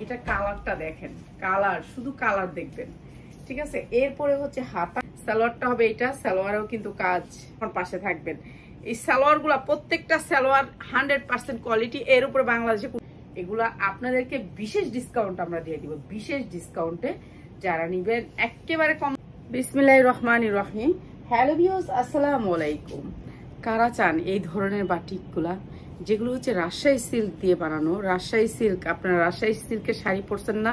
এটা কালারটা দেখেন, কালার শুধু কালার দেখবেন, ঠিক আছে। এরপরে হচ্ছে হাতা, সালোয়ারটা হবে এটা, সালোয়ারেও কিন্তু কাজ, পাশে থাকবেন। এই সালোয়ার গুলা প্রত্যেকটা সালোয়ার 100% কোয়ালিটি। এর উপরে বাংলাদেশে এগুলা আপনাদেরকে বিশেষ ডিসকাউন্ট আমরা দিয়ে দিব, বিশেষ ডিসকাউন্টে যারা নিবেন একেবারে কম। বিসমিল্লাহির রহমানির রহিম। হ্যালো ভিউয়ার্স, আসসালামু আলাইকুম। কারা চান এই ধরনের বাটিকগুলা, যেগুলো হচ্ছে রাজশাহী সিল্ক দিয়ে বানানো? রাজশাহী সিল্ক, আপনারা রাজশাহী সিল্কের শাড়ি পরছেন না?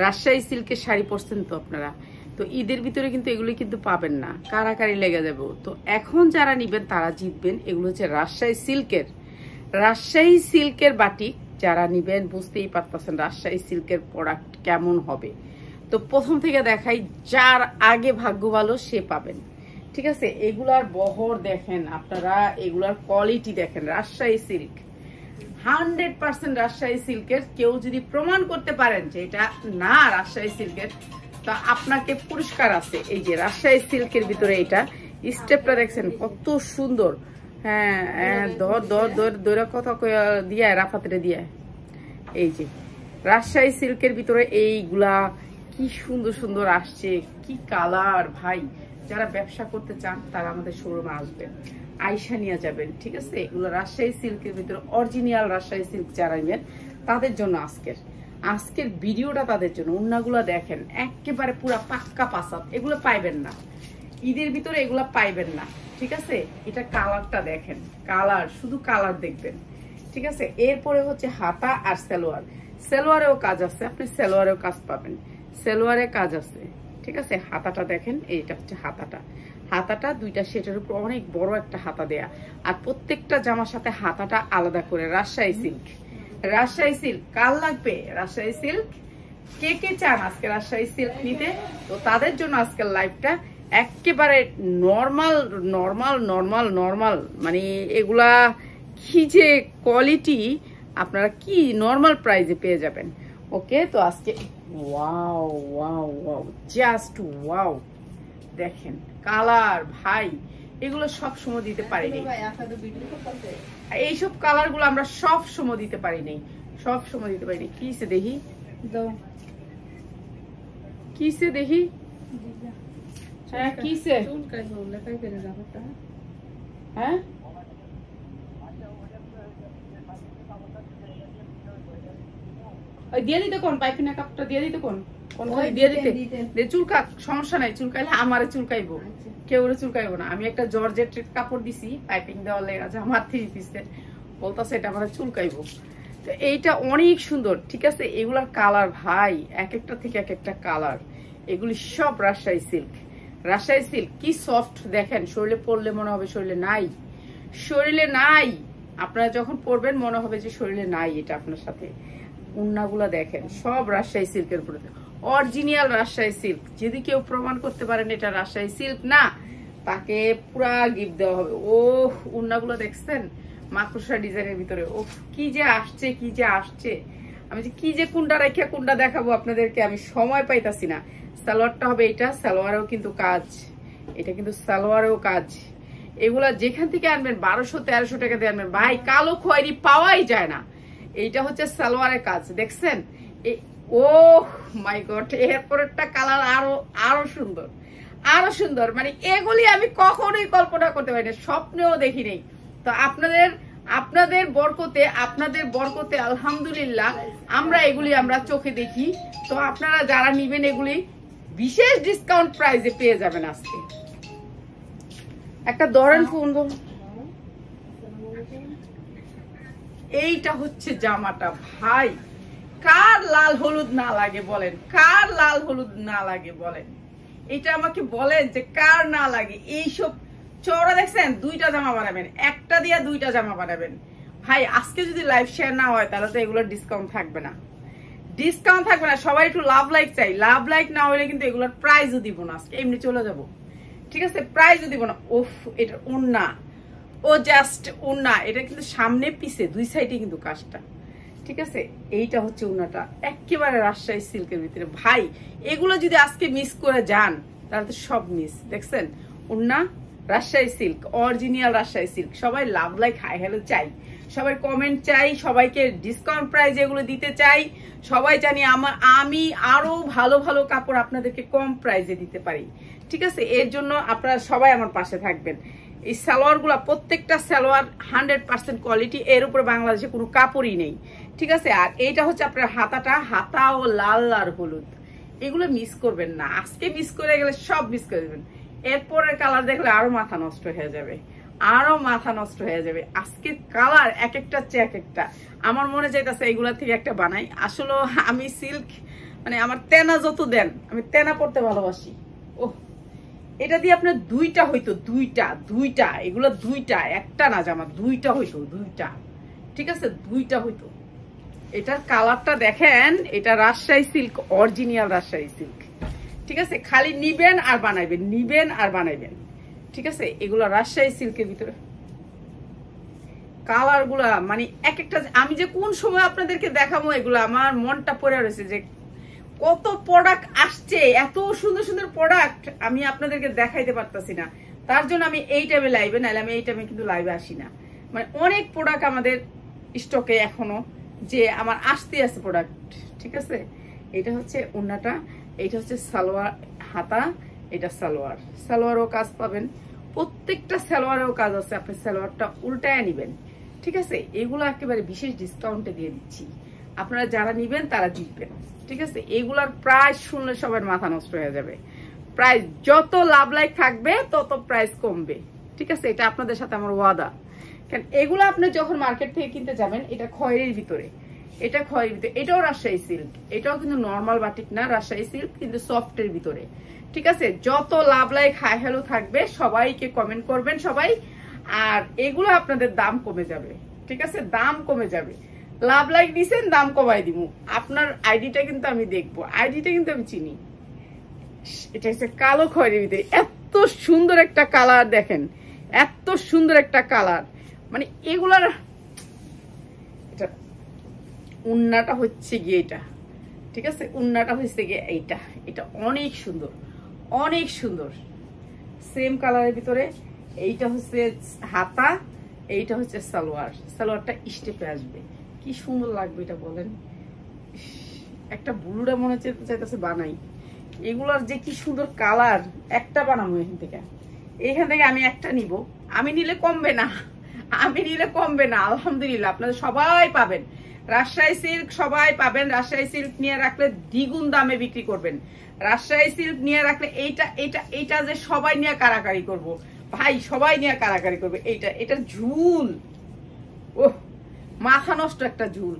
রাজশাহী সিল্কের শাড়ি পরছেন তো আপনারা? তো ঈদের ভিতরে কিন্তু এগুলো কিন্তু পাবেন না, কারাকারি লেগে যাবে। তো এখন যারা নিবেন তারা জিতবেন। এগুলো হচ্ছে রাজশাহী সিল্কের, রাজশাহী সিল্কের বাটিক। যারা নিবেন বুঝতেই পারতেছেন রাজশাহী সিল্কের প্রোডাক্ট কেমন হবে। তো প্রথম থেকে দেখাই, যার আগে ভাগ্য ভালো সে পাবেন, ঠিক আছে। এগুলার বহর দেখেন আপনারা, এগুলার কোয়ালিটি দেখেন। রাজশাহী সিল্ক 100% রাজশাহী সিল্কের। কেউ যদি প্রমাণ করতে পারেন যে এটা না রাজশাহী সিল্কের, তা আপনাকে পুরস্কার আছে। এই যে রাজশাহী সিল্কের ভিতরে এটা স্টেপটা দেখছেন কত সুন্দর। হ্যাঁ, দর কথা দিয়ে রাফাতে দিয়ে, এই যে রাজশাহী সিল্কের ভিতরে এইগুলা কি সুন্দর সুন্দর আসছে, কি কালার। ভাই যারা ব্যবসা করতে চান তারা আমাদের শোরুমে আসবেন, আইসা নিয়ে যাবেন, ঠিক আছে। এগুলো রাজশাহী সিল্কের ভিতরে অরিজিনাল রাজশাহী সিল্ক যারা নেবেন তাদের জন্য আজকের ভিডিওটা, তাদের জন্য। ওড়নাগুলো দেখেন একেবারে পুরা পাক্কা পাসাত, এগুলো পাইবেন না ঈদের ভিতরে, এগুলো পাইবেন না, ঠিক আছে। এটা কালারটা দেখেন, কালার শুধু কালার দেখবেন, ঠিক আছে। এরপরে হচ্ছে হাতা আর সালোয়ার। সালোয়ারেও কাজ আছে, আপনি সালোয়ারেও কাজ পাবেন, সালোয়ারে কাজ আছে, ঠিক আছে। হাতাটা দেখেন, এইটা হচ্ছে হাতাটা দুইটা সেটের উপর অনেক বড় একটা হাতা দেয়া, আর প্রত্যেকটা জামার সাথে হাতাটা আলাদা করে। রাজশাহী সিল্ক, রাজশাহী সিল্ক কার লাগবে? রাজশাহী সিল্ক কে কে চান আজকে রাজশাহী সিল্ক নিতে? তো তাদের জন্য আজকের লাইভটা একেবারে নর্মাল নর্মাল নর্মাল নর্মাল, মানে এগুলা কি যে কোয়ালিটি, আপনারা কি নর্মাল প্রাইসে পেয়ে যাবেন। ওকে, তো আজকে wow wow wow, just wow. দেখেন কালার, ভাই এগুলো সব সময় দিতে পারিনি, এইসব কালার গুলো আমরা সব সময় দিতে পারিনি, সব সময় দিতে পারিনি। কিসে দেখি, কিসে দেখি, হ্যাঁ কিসে, হ্যাঁ দিয়ে দিতে কোন পাইপিনা কাপটা দিয়ে দিতে কোন দিয়ে দিতে চুলকাক, সমস্যা নাই। চুলকাইলে আমারে চুলকাইবো, কেউ চুলকাইবো না। আমি একটা জর্জেট কাপড় দিছি পাইপিং দেওয়ার লেগে আছে, আমার 3 পিসের, বলতেছে এটা আমার চুলকাইবো। তো এইটা অনেক সুন্দর, ঠিক আছে। এগুলার কালার ভাই এক একটা থেকে এক একটা কালার। এগুলি সব রাজশাহী সিল্ক, রাজশাহী সিল্ক কি সফট দেখেন। শরীরে পরলে মনে হবে শরীরে নাই, শরীরে নাই। আপনারা যখন পরবেন মনে হবে যে শরীরে নাই এটা আপনার সাথে। ওড়নাগুলা দেখেন সব রাজশাহী সিল্কের উপরে, অরিজিনাল রাজশাহী সিল্ক। যদি কেউ প্রমাণ করতে পারেন এটা রাজশাহী সিল্ক না, তাকে পুরা গিফট দেওয়া হবে। ও ওড়নাগুলো দেখছেন মাকড়সা ডিজাইনের ভিতরে, ও কি যে আসছে, কি যে আসছে। আমি যে কি যে কোনটা রেখে কোনটা দেখাবো আপনাদেরকে, আমি সময় পাইতাছি না। সালোয়ারটা হবে এটা, সালোয়ারেও কিন্তু কাজ, এটা কিন্তু সালোয়ারেও কাজ। এগুলা যেখান থেকে আনবেন 1200-1300 টাকা দিয়ে আনবেন ভাই, কালো খয়েরি পাওয়াই যায় না। এইটা হচ্ছে সালোয়ারের কাজ, দেখছেন। ও মাই গড, এরপরেরটা কালার আরো আরো সুন্দর, আরো সুন্দর। মানে এগুলি আমি কখনোই কল্পনা করতে পারি না, স্বপ্নেও দেখি নেই। তো আপনাদের বরকতে আলহামদুলিল্লাহ আমরা এগুলি আমরা চোখে দেখি। তো আপনারা যারা নিবেন এগুলি বিশেষ ডিসকাউন্ট প্রাইসে পেয়ে যাবেন আজকে। একটা ধরেন ফোন, এইটা হচ্ছে জামাটা ভাই, কার লাল হলুদ না লাগে বলেন, কার লাল হলুদ না লাগে বলেন, এটা আমাকে বলেন যে কার না লাগে। এইসব চওড়া দেখছেন, 2টা জামা বানাবেন, একটা দিয়ে 2টা জামা বানাবেন। ভাই আজকে যদি লাইভ শেয়ার না হয় তাহলে তো এগুলোর ডিসকাউন্ট থাকবে না, ডিসকাউন্ট থাকবে না। সবাই একটু লাভ লাইক চাই, লাভ লাইক না হলে কিন্তু এগুলোর প্রাইজও দিব না আজকে, এমনি চলে যাব, ঠিক আছে। প্রাইজও দিব না। ওফ, এটা ওড়না, ও জাস্ট ওড়না। এটা কিন্তু সামনে পিছে দুই সাইডে কিন্তু কাজটা, ঠিক আছে। এইটা হচ্ছে ওড়নাটা একেবারে রাজশাহী সিল্কের ভিতরে। ভাই এগুলো যদি আজকে মিস করে যান তাহলে তো সব মিস। দেখছেন ওড়না Rajshahi silk, original Rajshahi silk. সবাই লাভ লাইক হাই হ্যালো চাই, সবাই কমেন্ট চাই, সবাইকে ডিসকাউন্ট প্রাইস এগুলো দিতে চাই। সবাই জানি আমি আরো ভালো ভালো কাপড় আপনাদেরকে কম প্রাইসে দিতে পারি, ঠিক আছে? এর জন্য আপনারা সবাই আমার পাশে থাকবেন। এই সালোয়ারগুলো প্রত্যেকটা সালোয়ার 100% কোয়ালিটি, এর উপরে বাংলাদেশে কোনো কাপড়ই নেই, ঠিক আছে? আর এইটা হচ্ছে আপনার হাতা ও লাল আর হলুদ, এগুলো মিস করবেন না। আজকে মিস করে গেলে সব মিস করে দেবেন, এরপরের কালার দেখলে আরো মাথা নষ্ট হয়ে যাবে, আরো মাথা নষ্ট হয়ে যাবে। আজকে কালার এক একটা চেয়ে এক একটা, আমার মনে চাইতেছে এগুলা থেকে একটা বানাই। আসলে আমি সিল্ক মানে আমার তেনা যত দেন, আমি তেনা পড়তে ভালোবাসি। ও এটা দিয়ে আপনার দুইটা হইতো, দুইটা এগুলো দুইটা, একটা না জামা, দুইটা হইতো, দুইটা, ঠিক আছে? দুইটা হইতো। এটার কালারটা দেখেন, এটা Rajshahi silk, original Rajshahi silk, ঠিক আছে? খালি নিবেন আর বানাইবেন, নিবেন আর বানাইবেন, ঠিক আছে? এগুলো রাজশাহী সিল্কের ভিতরে কালার গুলা মানে এক একটা, আমি যে কোন সময় আপনাদেরকে দেখাবো এগুলো আমার মনটা পড়ে রয়েছে যে কত প্রোডাক্ট আসছে, এত সুন্দর সুন্দর প্রোডাক্ট আমি আপনাদেরকে দেখাইতে পারতাছি না। তার জন্য আমি এই টাইমে লাইভে, নাহলে আমি এই টাইমে কিন্তু লাইভে আসি না। মানে অনেক প্রোডাক্ট আমাদের স্টকে এখনো, যে আমার আসতে আছে প্রোডাক্ট, ঠিক আছে? এটা হচ্ছে ওড়নাটা, এটা হচ্ছে সালোয়ার হাতা, এটা সালোয়ারও কাজ পাবেন, প্রত্যেকটা সালোয়ারেও কাজ আছে। আপনি সালোয়ারটা উল্টায় নিবেন, ঠিক আছে? এগুলো একেবারে বিশেষ ডিসকাউন্টে দিয়ে দিচ্ছি, আপনারা যারা নিবেন তারা জিতবেন, ঠিক আছে? এগুলার প্রাইস শুনলে সবার মাথা নষ্ট হয়ে যাবে। প্রাইস যত লাভ লাইক থাকবে তত প্রাইস কমবে, ঠিক আছে? এটা আপনাদের সাথে আমার ওয়াদা। কারণ এগুলো আপনি যখন মার্কেট থেকে কিনতে যাবেন, এটা খয়েরির ভিতরে, এটাও রাজশাহী সিল্ক, এটাও কিন্তু নর্মাল বাটিক না, রাজশাহী সিল্ক কিন্তু সফটের ভিতরে, ঠিক আছে? যত লাভ লাইক হাই হ্যালো থাকবে সবাইকে কমেন্ট করবেন সবাই, আর এগুলো আপনাদের দাম কমে যাবে, ঠিক আছে? দাম কমে যাবে। লাভ লাইক দিছেন, দাম কমাই দিব। আপনার আইডিটা কিন্তু আমি দেখবো, আইডিটা কিন্তু আমি চিনি। এটা হচ্ছে কালো খয়েরির ভিতরে, এত সুন্দর একটা কালার দেখেন, এত সুন্দর একটা কালার। মানে এগুলার উন্নাটা হচ্ছে গিয়ে এটা, ঠিক আছে? উন্নাটা হচ্ছে গিয়ে এইটা, এটা অনেক সুন্দর, অনেক সুন্দর, সেম কালারের ভিতরে। এইটা হচ্ছে হাতা, এইটা হচ্ছে সালোয়ারটা স্টেপে আসবে, কি সুন্দর লাগবে এটা বলেন। একটা বুলুটা মনে চাইতেছে বানাই, এগুলার যে কি সুন্দর কালার। একটা বানাবো এখান থেকে আমি একটা নিব, আমি নিলে কমবে না, আমি নিলে কমবে না। আলহামদুলিল্লাহ আপনাদের সবাই পাবেন রাজশাহী সিল্ক, সবাই পাবেন। রাজশাহী সিল্ক নিয়ে রাখলে দ্বিগুণ দামে বিক্রি করবেন। রাজশাহী সিল্ক নিয়ে রাখলে এইটা যে সবাই নিয়ে কারাকারি করব ভাই, সবাই নিয়ে কারাকারি করবে। এটার ঝুল, ওহ মাথা নষ্ট একটা ঝুল,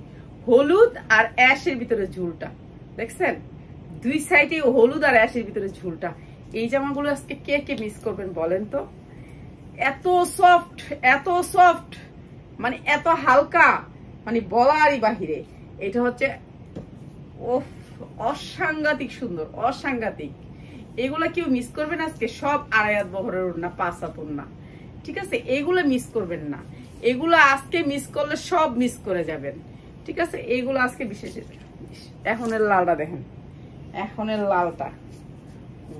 হলুদ আর অ্যাশের ভিতরে ঝুলটা দেখছেন, দুই সাইডে হলুদ আর অ্যাশের ভিতরে ঝুলটা। এই জামাগুলো আজকে কে কে মিস করবেন বলেন তো? এত সফট, এত সফট, মানে এত হালকা, মানে বলারই বাহিরে। এটা হচ্ছে অসাংঘাতিক সুন্দর, অসাংঘাতিক। এগুলা কেউ মিস করবেন আজকে, সব 2.5 হাত বহরের ওড়না, 5 হাত ওড়না, ঠিক আছে? এগুলো মিস করবেন না, এগুলো আজকে মিস করলে সব মিস করে যাবেন, ঠিক আছে? এইগুলো আজকে বিশেষ। এখনের লালটা দেখেন, এখনের লালটা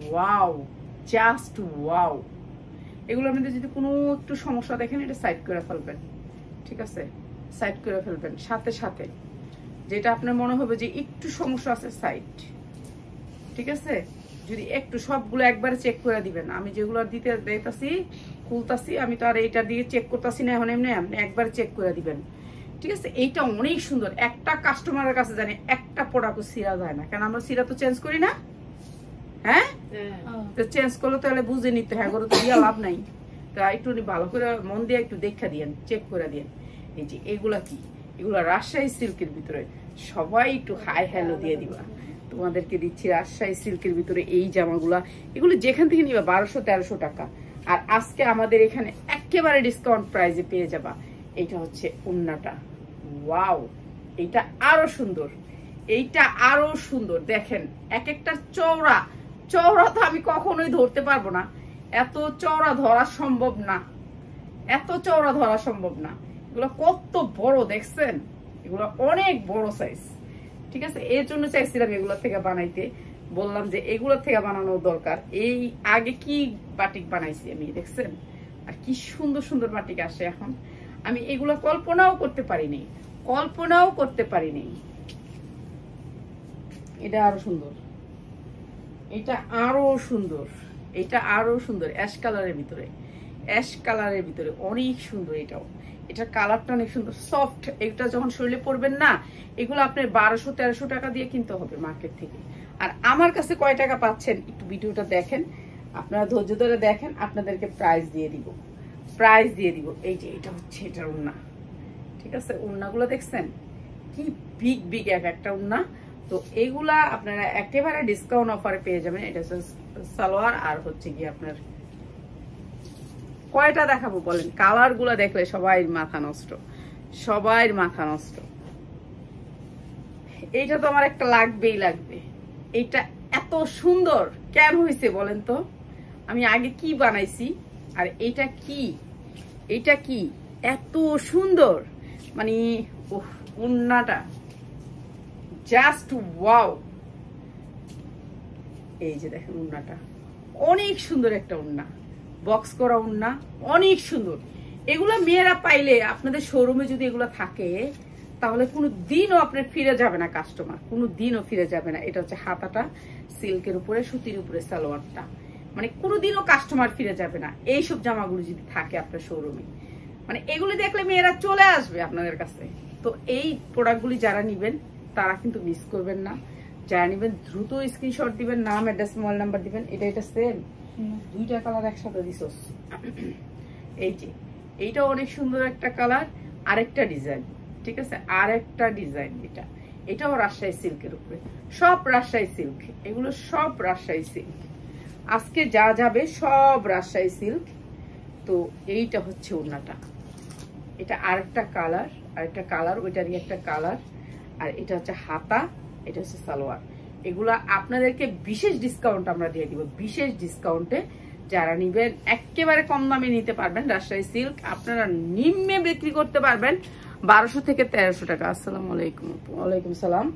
ওয়াও, জাস্ট ওয়াও। এগুলোর মধ্যে যদি কোনো একটু সমস্যা দেখেন, এটা সাইড করে ফেলবেন, ঠিক আছে? সাইড করে ফেলবেন সাথে সাথে, যেটা আপনার মনে হবে যে একটু সমস্যা আছে সাইড, ঠিক আছে? যদি একটু, সবগুলো একবারে চেক করে দিবেন। আমি যেগুলো দিতে দিতেছি খুলতাছি, আমি তো আর এইটা দিয়ে চেক করতেছি না এখন, এমনি আপনি একবার চেক করে দিবেন, ঠিক আছে? এইটা অনেক সুন্দর। একটা কাস্টমারের কাছে জানি একটা প্রোডাক্ট সিরা যায় না, কারণ আমরা সিরা তো চেঞ্জ করি না, হ্যাঁ? তো চেঞ্জ করলে তাহলে বুঝে নিতে হয়, তো দিয়া লাভ নাই। তা একটু ভালো করে মন দিয়ে একটু দেখা দিয়েন, চেক করে দিয়েন। এই যে এগুলা কি, এগুলা রাজশাহী সিল্কের ভিতরে, সবাই একটু হাই হ্যালো দিয়ে দিবা। তোমাদেরকে দিচ্ছি রাজশাহী সিল্কের ভিতরে এই জামাগুলা, এগুলো যেখান থেকে নিবা 1200-1300 টাকা। আর আজকে আমাদের এখানে একেবারে ডিসকাউন্ট প্রাইসে পেয়ে যাবা। এইটা হচ্ছে ওড়নাটা, ওয়াও, এইটা আরো সুন্দর, এইটা আরো সুন্দর। দেখেন এক একটা চওড়া, চওড়া তো আমি কখনোই ধরতে পারবো না, এত চওড়া ধরা সম্ভব না, এত চওড়া ধরা সম্ভব না। এগুলো কত বড় দেখছেন, এগুলো অনেক বড় সাইজ, ঠিক আছে? এর জন্য চাইছিলাম এগুলো থেকে বানাইতে, বললাম যে এগুলো থেকে বানানো দরকার। এই আগে কি বাটিক বানাইছি আমি দেখছেন, আর কি সুন্দর সুন্দর বাটিক আসে এখন। আমি এগুলো কল্পনাও করতে পারিনি, কল্পনাও করতে পারিনি। এটা আরো সুন্দর, এটা আরো সুন্দর, এটা আরো সুন্দর, অ্যাশ কালারের ভিতরে, অ্যাশ কালারের ভিতরে অনেক সুন্দর। এটাও, এটার কালারটা অনেক সুন্দর, সফট। এটা যখন শরীরে পরবেন না, এগুলো আপনার 1200-1300 টাকা দিয়ে কিনতে হবে মার্কেট থেকে। আর আমার কাছে কয় টাকা পাচ্ছেন একটু ভিডিওটা দেখেন, আপনারা ধৈর্য ধরে দেখেন, আপনাদেরকে প্রাইস দিয়ে দিব, প্রাইস দিয়ে দিব। এই যে এটা হচ্ছে এটার ওড়না, ঠিক আছে? ওড়নাগুলো দেখছেন কি বিগ বিগ এক একটা ওড়না। তো এগুলা আপনারা একেবারে ডিসকাউন্ট অফারে পেয়ে যাবেন। এটা হচ্ছে সালোয়ার, আর হচ্ছে কি আপনার কয়টা দেখাবো বলেন? কালার গুলা দেখলে সবাই মাথা নষ্ট, সবাই মাথা নষ্ট। এইটা তো আমার একটা লাগবেই লাগবে। এইটা এত সুন্দর কেন হয়েছে বলেন তো? আমি আগে কি বানাইছি আর এইটা কি, এইটা কি এত সুন্দর, মানে ওড়নাটা জাস্ট ওয়াও। এই যে দেখেন ওড়নাটা অনেক সুন্দর একটা ওড়না, বক্স করা ওড়না, অনেক সুন্দর। এগুলা মেয়েরা পাইলে আপনাদের শোরুমে যদি এগুলা থাকে তাহলে কোনো দিনও আপনার ফিরে যাবে না কাস্টমার, কোনো দিনও ফিরে যাবে না। এটা হচ্ছে হাতাটা সিল্কের উপরে, সুতির উপরে সালোয়ারটা, মানে কোনোদিনও কাস্টমার ফিরে যাবে না এইসব জামাগুলো যদি থাকে আপনার শোরুমে। মানে এগুলি দেখলে মেয়েরা চলে আসবে আপনাদের কাছে। তো এই প্রোডাক্টগুলি যারা নিবেন তারা কিন্তু মিস করবেন না। যারা নিবেন দ্রুত স্ক্রিনশট দিবেন, নাম, অ্যাড্রেস, মোবাইল নাম্বার দিবেন। এটা সেম, দুইটা কালার একসাথে দিছস। এই যে এইটা অনেক সুন্দর একটা কালার, আরেকটা ডিজাইন, ঠিক আছে? আরেকটা ডিজাইন, এটাও রাজশাহী সিল্কের উপরে, সব রাজশাহী সিল্ক, এগুলো সব রাজশাহী সিল্ক। আজকে যা যাবে সব রাজশাহী সিল্ক। তো এইটা হচ্ছে ওড়নাটা, এটা আরেকটা কালার, আরেকটা কালার, ওইটারই একটা কালার। আর এটা হচ্ছে হাতা, এটা হচ্ছে সালোয়ার। এগুলা আপনাদেরকে বিশেষ ডিসকাউন্ট আমরা দিয়ে দিব, বিশেষ ডিসকাউন্টে। যারা নিবেন একেবারে কম দামে নিতে পারবেন রাজশাহী সিল্ক, আপনারা নিম্নে বিক্রি করতে পারবেন 1200 থেকে 1300 টাকা। আসসালামু আলাইকুম। ওয়ালাইকুম সালাম।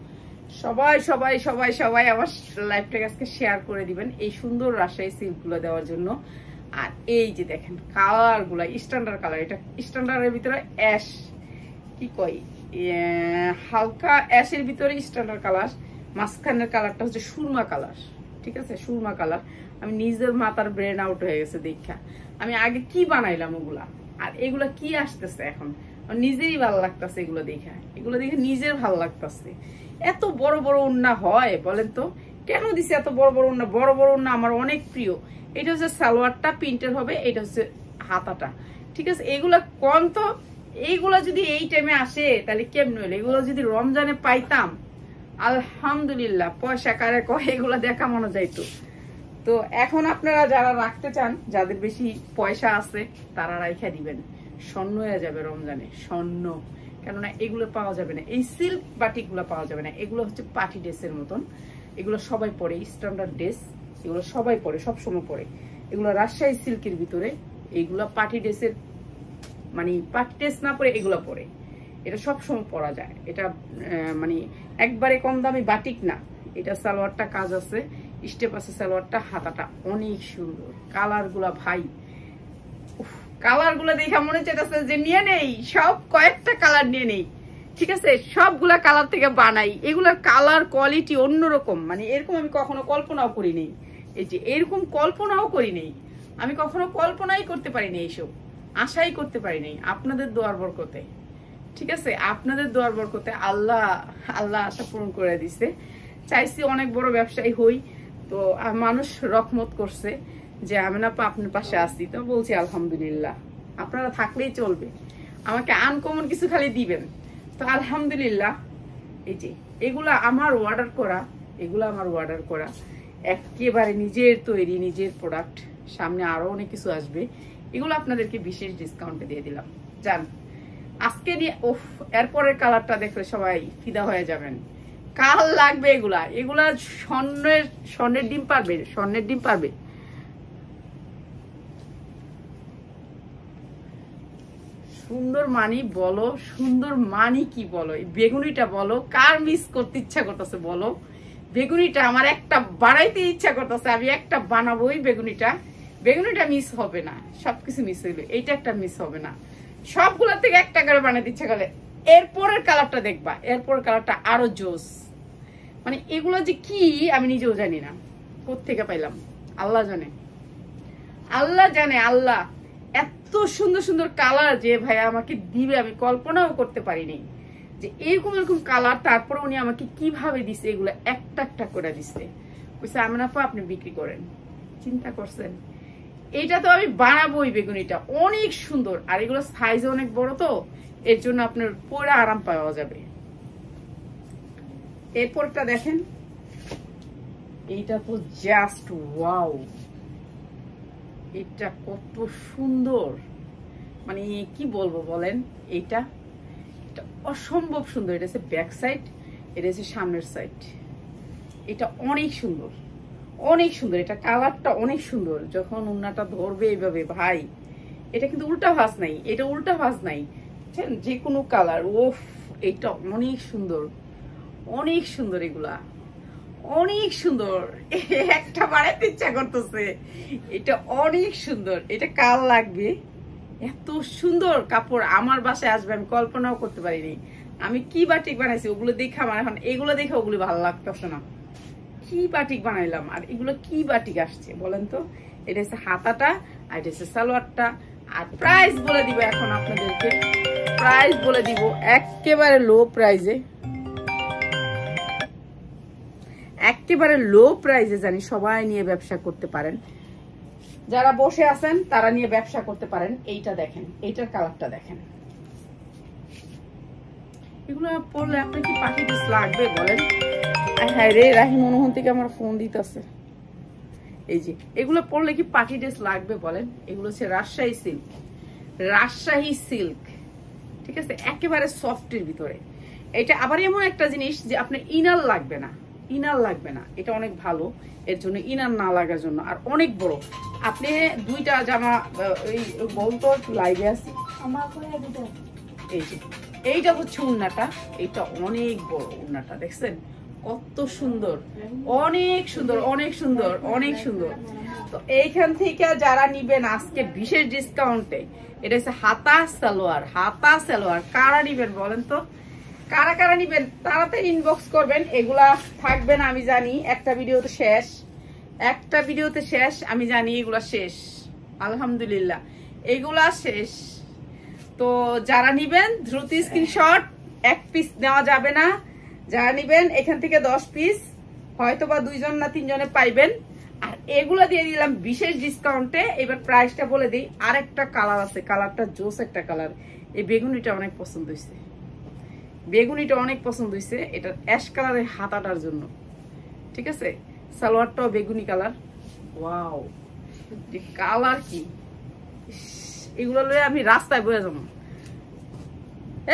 সবাই সবাই সবাই সবাই আমার লাইভটাকে আজকে শেয়ার করে দিবেন এই সুন্দর রাজশাহী সিল্ক গুলো দেওয়ার জন্য। আর এই যে দেখেন কালার গুলা, স্ট্যান্ডার্ড কালার, এটা স্ট্যান্ডার্ডের ভিতরে অ্যাশ, কি কই হালকা অ্যাশের ভিতরে স্ট্যান্ডার্ড কালার, মাঝখানের কালারটা হচ্ছে সুরমা কালার, ঠিক আছে? সুরমা কালার। আমি নিজের মাথার ব্রেন আউট হয়ে গেছে দেখা, আমি আগে কি বানাইলাম ওগুলা, আর এগুলা কি আসতেছে এখন, নিজেরই ভালো লাগতেছে এগুলো দেখে, এগুলো দেখে নিজের ভালো লাগতেছে। এত বড় বড় ওড়না হয় বলেন তো, কেন দিছে এত বড় বড় ওড়না? বড় বড় ওড়না আমার অনেক প্রিয়। এটা হচ্ছে সালোয়ারটা প্রিন্টের হবে, এটা হচ্ছে হাতাটা, ঠিক আছে? এগুলা কম তো, এইগুলা যদি এই টাইমে আসে তাহলে কেমন হইলো? এগুলো যদি রমজানে পাইতাম আলহামদুলিল্লাহ, পয়সা কারে কয় এগুলা দেখা মনে যাইতো। তো এখন আপনারা যারা রাখতে চান, যাদের বেশি পয়সা আছে তারা রাইখা দিবেন, স্বর্ণ হয়ে যাবে রমজানে, স্বর্ণ। কেননা এগুলো পাওয়া যাবে না, এই সিল্ক বাটিক গুলো পাওয়া যাবে না। এগুলো হচ্ছে পার্টি ড্রেসের মতন, এগুলো সবাই পরে, স্ট্যান্ডার্ড ড্রেস, এগুলো সবাই পরে, সবসময় পরে। এগুলো রাজশাহী সিল্কের ভিতরে, এইগুলো পার্টি ড্রেসের, মানে পার্টি ড্রেস না পরে এগুলো পরে, এটা সবসময় পরা যায়। এটা মানে একবারে কম দামি বাটিক না। এটা সালোয়ারটা কাজ আছে, স্টেপ আছে সালোয়ারটা, হাতাটা অনেক সুন্দর। কালার গুলা ভাই, কালার গুলা দেখা মনে চাইতেছে যে নিয়ে নেই, সব কয়েকটা কালার নিয়ে নেই, ঠিক আছে? সবগুলা কালার থেকে বানাই। এগুলার কালার কোয়ালিটি অন্যরকম, মানে এরকম আমি কখনো কল্পনাও করি নেই। এই যে এরকম কল্পনাও করি নেই, আমি কখনো কল্পনাই করতে পারিনি, এইসব আশাই করতে পারিনি। আপনাদের দোয়ার বরকতে, ঠিক আছে? আপনাদের দোয়ার বরকতে আল্লাহ আল্লাহ আশা পূরণ করে দিছে। চাইছি অনেক বড় ব্যবসায়ী হই, তো মানুষ রহমত করছে যে আমি না আপনার পাশে আসছি, তো বলছি আলহামদুলিল্লাহ। আপনারা থাকলেই চলবে, আমাকে আনকমন কিছু খালি দিবেন, তো আলহামদুলিল্লাহ। এই যে এগুলা আমার অর্ডার করা, এগুলো আমার অর্ডার করা, একেবারে নিজের তৈরি, নিজের প্রোডাক্ট। সামনে আরো অনেক কিছু আসবে, এগুলো আপনাদেরকে বিশেষ ডিসকাউন্টে দিয়ে দিলাম। জান আজকে দিয়ে ওফ, এরপরের কালারটা দেখলে সবাই ফিদা হয়ে যাবেন। কাল লাগবে এগুলা, এগুলা স্বর্ণের ডিম পারবে, স্বর্ণের ডিম পারবে। সুন্দর মানি বলো, সুন্দর মানি কি বলো, বেগুনিটা বলো, কার মিস করতে ইচ্ছা করতেছে বলো? বেগুনিটা আমার একটা বানাইতে ইচ্ছা করতেছে, আমি একটা বানাবোই। বেগুনিটা মিস হবে না, সবকিছু মিস হইবে, এইটা একটা মিস হবে না। সবগুলোর থেকে একটা করে বানিয়ে দিচ্ছে গেলে। এরপরের কালারটা দেখবা, এরপরের কালারটা আরো জোস। মানে এগুলো যে কি আমি নিজেও জানি না, কোত্থেকে পাইলাম আল্লাহ জানে, আল্লাহ জানে। আল্লাহ এত সুন্দর সুন্দর কালার যে ভাইয়া আমাকে দিবে আমি কল্পনাও করতে পারিনি যে এরকম এরকম কালার। তারপরে উনি আমাকে কিভাবে দিছে, এগুলো একটা একটা করে দিছে। বলছে আমিনা আপা আপনি বিক্রি করেন। চিন্তা করছেন? এইটা তো আমি বানাবোই। বেগুনিটা অনেক সুন্দর, আর এগুলো সাইজ অনেক বড়, তো এর জন্য আপনার পরে আরাম পাওয়া যাবে। এরপরটা দেখেন, এইটা তো জাস্ট ওয়াও, এটা কত সুন্দর, মানে কি বলবো বলেন। এটা অসম্ভব সুন্দর। এটা হচ্ছে ব্যাক সাইড, এটা হচ্ছে সামনের সাইড। এটা অনেক সুন্দর, অনেক সুন্দর। এটা কালারটা অনেক সুন্দর। যখন উন্নাটা ধরবে এইভাবে ভাই, এটা কিন্তু উল্টা ভাঁজ নাই, এটা উল্টা ভাঁজ নাই, যে কোনো কালার। ওফ, এটা অনেক সুন্দর, অনেক সুন্দর। এগুলা অনেক সুন্দর, একটা বাড়াইতে ইচ্ছা করতেছে। এটা অনেক সুন্দর। এটা কাল লাগবে, এত সুন্দর কাপড় আমার বাসায় আসবে আমি কল্পনাও করতে পারিনি। আমি কি বাটিক বানাইছি ওগুলো দেখে আমার এখন এগুলো দেখে ওগুলো ভালো লাগতেছে না। কি বাটিক বানাইলাম, আর এগুলো কি বাটিক আসছে বলেন তো। এটা হচ্ছে হাতাটা, আর এটা হচ্ছে সালোয়ারটা। আর প্রাইস বলে দিব এখন আপনাদেরকে, প্রাইস বলে দিব একেবারে লো প্রাইজে, একেবারে লো প্রাইজে। জানি সবাই নিয়ে ব্যবসা করতে পারেন, যারা বসে আছেন তারা নিয়ে ব্যবসা করতে পারেন। এইটা দেখেন, এইটার কালারটা দেখেন। এগুলো পরলে আপনার কি পাখি ড্রেস লাগবে বলেন? হ্যাঁ রে, রাহি মনোহন থেকে আমার ফোন দিতেছে। এই যে এগুলো পরলে কি পার্টি ড্রেস লাগবে বলেন? এগুলো হচ্ছে রাজশাহী সিল্ক, রাজশাহী সিল্ক, ঠিক আছে, একেবারে সফটের ভিতরে। এটা আবার এমন একটা জিনিস যে আপনার ইনার লাগবে না, ইনার লাগবে না। এটা অনেক ভালো এর জন্য, ইনার না লাগার জন্য। আর অনেক বড়, আপনি দুইটা জামা এই বলতো লাইভে আছে। এই যে এইটা হচ্ছে উন্নাটা, এইটা অনেক বড় উন্নাটা, দেখছেন কত সুন্দর, অনেক সুন্দর, অনেক সুন্দর, অনেক সুন্দর। তো এইখান থেকে যারা নিবেন আজকে বিশেষ ডিসকাউন্টে, এটা হচ্ছে হাতা সালোয়ার, হাতা সালোয়ার। কারা নিবেন বলেন তো, কারা কারা নিবেন? তাড়াতাড়ি ইনবক্স করবেন। এগুলা থাকবে না আমি জানি, একটা ভিডিওতে শেষ, একটা ভিডিওতে শেষ, আমি জানি এগুলা শেষ, আলহামদুলিল্লাহ এগুলা শেষ। তো যারা নিবেন দ্রুত স্ক্রিনশট, এক পিস নেওয়া যাবে না। যারা নিবেন এখান থেকে 10 পিস, হয়তো বা 2 জন না 3 জনে পাইবেন। আর এগুলা দিয়ে দিলাম বিশেষ ডিসকাউন্টে। এবার প্রাইসটা বলে দিই। আরেকটা কালার আছে, কালারটা জোস একটা কালার। এই বেগুনিটা অনেক পছন্দ হয়েছে, বেগুনিটা অনেক পছন্দ হয়েছে। এটা অ্যাশ কালারের হাতাটার জন্য, ঠিক আছে। সালোয়ারটাও বেগুনি কালার। ওয়াও, কালার কি! এগুলো লয়ে আমি রাস্তায় বয়ে যাবো।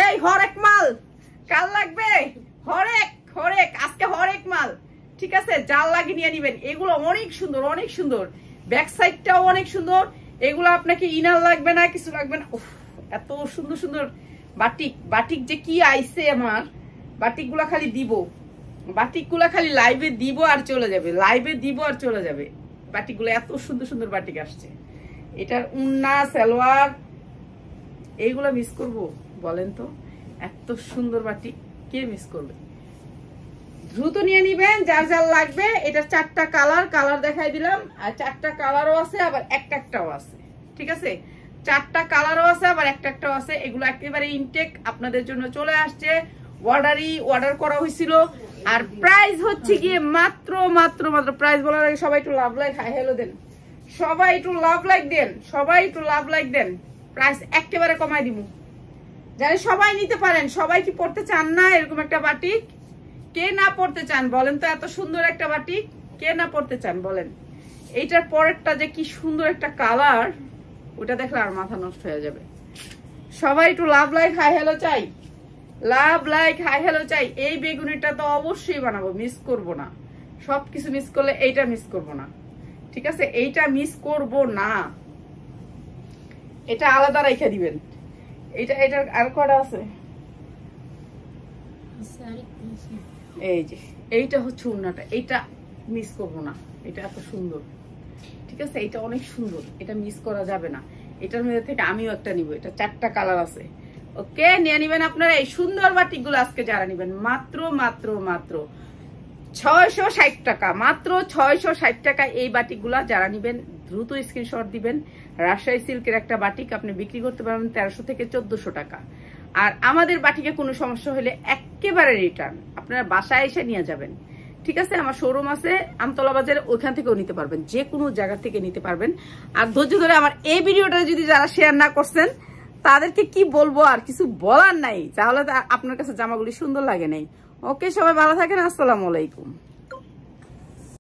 এই হরেক মাল কাল লাগবে, হরেক হরেক আজকে হরেক মাল, ঠিক আছে। জাল লাগিয়ে নিয়ে নিবেন। এগুলো অনেক সুন্দর, অনেক সুন্দর। ব্যাক সাইডটাও অনেক সুন্দর। এগুলো আপনাকে ইনার লাগবে না, কিছু লাগবে না। উফ, এত সুন্দর সুন্দর বাটিক। বাটিক যে কি আইছে আমার, বাটিক গুলা খালি দিব, বাটিক গুলা খালি লাইভে দিব আর চলে যাবে, লাইভে দিব আর চলে যাবে। বাটিক গুলো এত সুন্দর সুন্দর বাটিক আসছে। এটার উন্না সালোয়ার, এইগুলা মিস করব বলেন তো? এত সুন্দর বাটিক কে মিস করবে? দ্রুত নিয়ে নিবেন যার যার লাগবে। এটার 4টা কালার, কালার দেখাই দিলাম। আর 4টা কালারও আছে, আবার একটা একটাও আছে, ঠিক আছে। 4টা কালারও আছে, আবার একটা একটাও আছে। এগুলো একেবারে ইনটেক আপনাদের জন্য চলে আসছে। অর্ডার করা হয়েছিল। আর প্রাইস হচ্ছে গিয়ে মাত্র মাত্র মাত্র, প্রাইস বলার আগে সবাই একটু লাভ লাইক হাই হ্যালো দেন, সবাই একটু লাভ লাইক দেন, সবাই একটু লাভ লাইক দেন। প্রাইস একেবারে কমাই দিব, জানি সবাই নিতে পারেন। সবাই কি পড়তে চান না এরকম একটা বাটিক? কে না পড়তে চান বলেন তো? এত সুন্দর একটা বাটিক কে না পড়তে চান বলেন? এইটার পরেরটা যে কি সুন্দর একটা কালার, ওটা দেখলে আর মাথা নষ্ট হয়ে যাবে। সবাই একটু লাভ লাইক হাই হ্যালো চাই, লাভ লাইক হাই হ্যালো চাই। এই বেগুনিটা তো অবশ্যই বানাবো, মিস করব না। সবকিছু মিস করলে এইটা মিস করব না, ঠিক আছে। এইটা মিস করব না, এটা আলাদা রেখে দিবেন। এটার আর কটা আছে? এই যে এইটা হচ্ছে উন্নাটা, এইটা মিস করব না। এটা এত সুন্দর, ঠিক আছে। এটা অনেক সুন্দর, এটা মিস করা যাবে না। এটার মধ্যে থেকে আমিও একটা নিব, এটা 4টা কালার আছে। ওকে, নিয়ে নিবেন আপনারা এই সুন্দর বাটিকগুলো। আজকে যারা নিবেন মাত্র মাত্র মাত্র 660 টাকা, মাত্র 660 টাকা এই বাটিকগুলা যারা নিবেন দ্রুত স্ক্রিনশট দিবেন। রাজশাহী সিল্কের একটা বাটিক আপনি বিক্রি করতে পারবেন 1300 থেকে 1400 টাকা। আর আমাদের বাটিকে কোনো সমস্যা হলে একেবারে রিটার্ন, আপনারা বাসায় এসে নিয়ে যাবেন। ঠিক আছে, আমার শোরুম আছে আমতলা বাজারে, ওইখান থেকেও নিতে পারবেন, যে কোনো জায়গা থেকে নিতে পারবেন। আর ধৈর্য ধরে আমার এই ভিডিওটা যদি যারা শেয়ার না করছেন তাদেরকে কি বলবো, আর কিছু বলার নাই, তাহলে আপনার কাছে জামাগুলি সুন্দর লাগে নাই। ওকে, সবাই ভালো থাকেন, আসসালামু আলাইকুম।